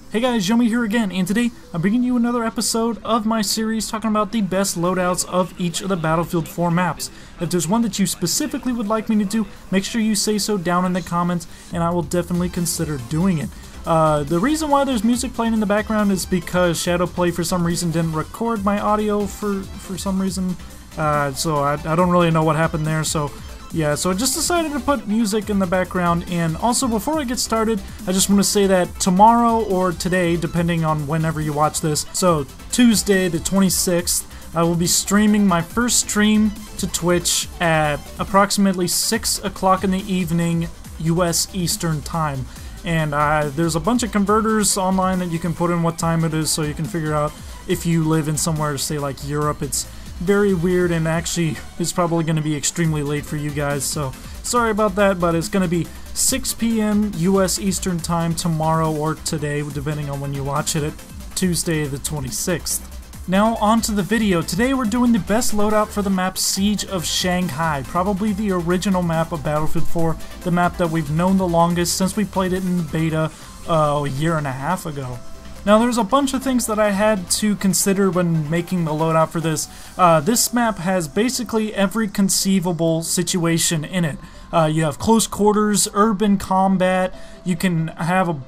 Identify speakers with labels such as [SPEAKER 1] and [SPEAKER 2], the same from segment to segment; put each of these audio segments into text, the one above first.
[SPEAKER 1] Hey guys, Yomi here again, and today I'm bringing you another episode of my series talking about the best loadouts of each of the Battlefield 4 maps. If there's one that you specifically would like me to do, make sure you say so down in the comments, and I will definitely consider doing it. The reason why there's music playing in the background is because Shadowplay for some reason didn't record my audio for some reason, so I don't really know what happened there, so yeah, so I just decided to put music in the background. And also, before I get started, I just want to say that tomorrow or today, depending on whenever you watch this, so Tuesday the 26th, I will be streaming my first stream to Twitch at approximately 6 o'clock in the evening US Eastern Time. And there's a bunch of converters online that you can put in what time it is, so you can figure out if you live in somewhere, say like Europe. It's very weird, and actually it's probably going to be extremely late for you guys, so sorry about that, but it's going to be 6 p.m. US Eastern Time tomorrow or today, depending on when you watch it, at Tuesday the 26th. Now on to the video. Today we're doing the best loadout for the map Siege of Shanghai, probably the original map of Battlefield 4, the map that we've known the longest since we played it in beta a year and a half ago. Now there's a bunch of things that I had to consider when making the loadout for this. This map has basically every conceivable situation in it. You have close quarters, urban combat, you can have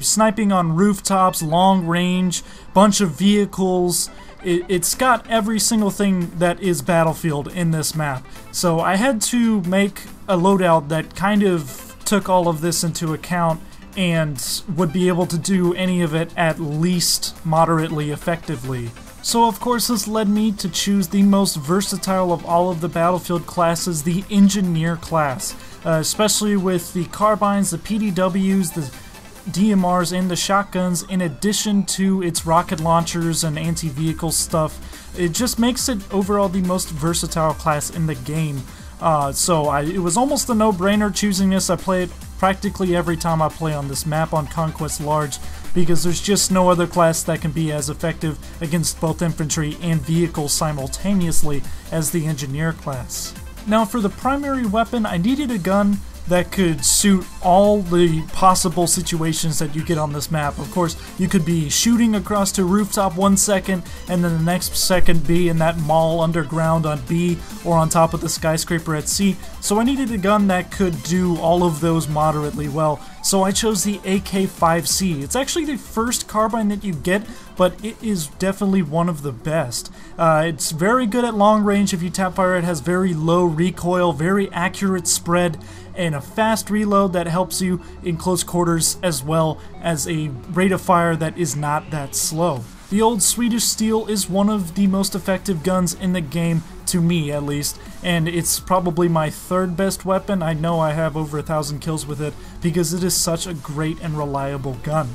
[SPEAKER 1] sniping on rooftops, long range, bunch of vehicles. It's got every single thing that is Battlefield in this map. So I had to make a loadout that kind of took all of this into account and would be able to do any of it at least moderately effectively. So of course this led me to choose the most versatile of all of the Battlefield classes, the Engineer class, especially with the carbines, the PDWs, the DMRs, and the shotguns, in addition to its rocket launchers and anti-vehicle stuff. It just makes it overall the most versatile class in the game. It was almost a no-brainer choosing this. I play it practically every time I play on this map on Conquest Large, because there's just no other class that can be as effective against both infantry and vehicles simultaneously as the Engineer class. Now for the primary weapon, I needed a gun that could suit all the possible situations that you get on this map. Of course, you could be shooting across to a rooftop 1 second, and then the next second be in that mall underground on B, or on top of the skyscraper at C. So I needed a gun that could do all of those moderately well. So I chose the AK-5C. It's actually the first carbine that you get, but it is definitely one of the best. It's very good at long range if you tap fire. It has very low recoil, very accurate spread, and a fast reload that helps you in close quarters, as well as a rate of fire that is not that slow. The old Swedish steel is one of the most effective guns in the game, to me at least, and it's probably my third best weapon. I know I have over 1,000 kills with it because it is such a great and reliable gun.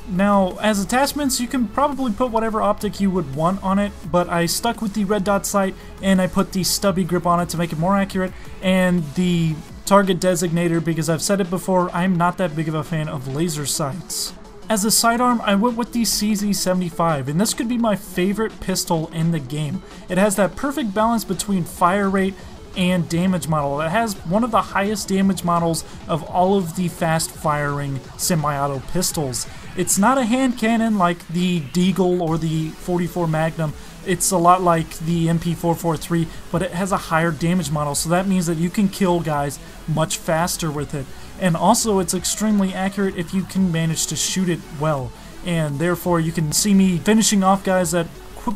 [SPEAKER 1] Now, as attachments, you can probably put whatever optic you would want on it, but I stuck with the red dot sight, and I put the stubby grip on it to make it more accurate, and the target designator, because I've said it before, I'm not that big of a fan of laser sights. As a sidearm, I went with the CZ75, and this could be my favorite pistol in the game. It has that perfect balance between fire rate and damage model. It has one of the highest damage models of all of the fast-firing semi-auto pistols. It's not a hand cannon like the Deagle or the 44 Magnum. It's a lot like the MP443, but it has a higher damage model, so that means that you can kill guys much faster with it. And also it's extremely accurate if you can manage to shoot it well, and therefore you can see me finishing off guys at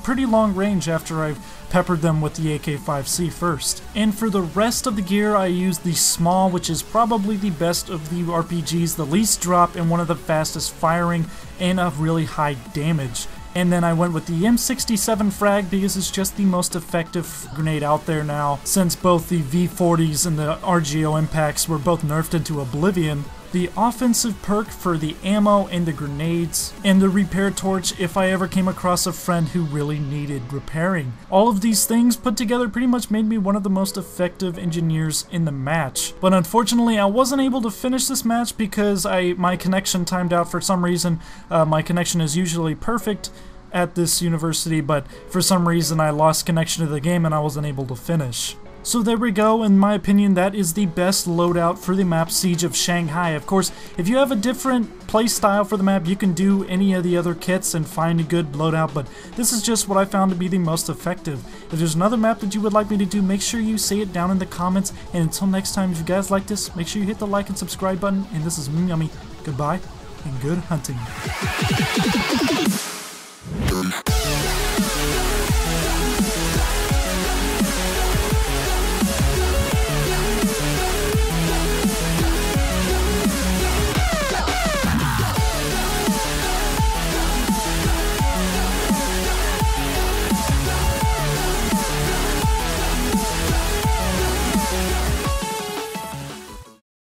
[SPEAKER 1] pretty long range after I've peppered them with the AK-5C first. And for the rest of the gear, I used the small, which is probably the best of the RPGs, the least drop and one of the fastest firing, and of really high damage. And then I went with the M67 frag because it's just the most effective grenade out there now, since both the V40s and the RGO impacts were both nerfed into oblivion. The offensive perk for the ammo and the grenades, and the repair torch if I ever came across a friend who really needed repairing. All of these things put together pretty much made me one of the most effective engineers in the match. But unfortunately I wasn't able to finish this match because my connection timed out for some reason. My connection is usually perfect at this university, but for some reason I lost connection to the game and I wasn't able to finish. So there we go. In my opinion, that is the best loadout for the map Siege of Shanghai. Of course, if you have a different play style for the map, you can do any of the other kits and find a good loadout, but this is just what I found to be the most effective. If there's another map that you would like me to do, make sure you say it down in the comments. And until next time, if you guys like this, make sure you hit the like and subscribe button. And this is Yummy. Goodbye and good hunting.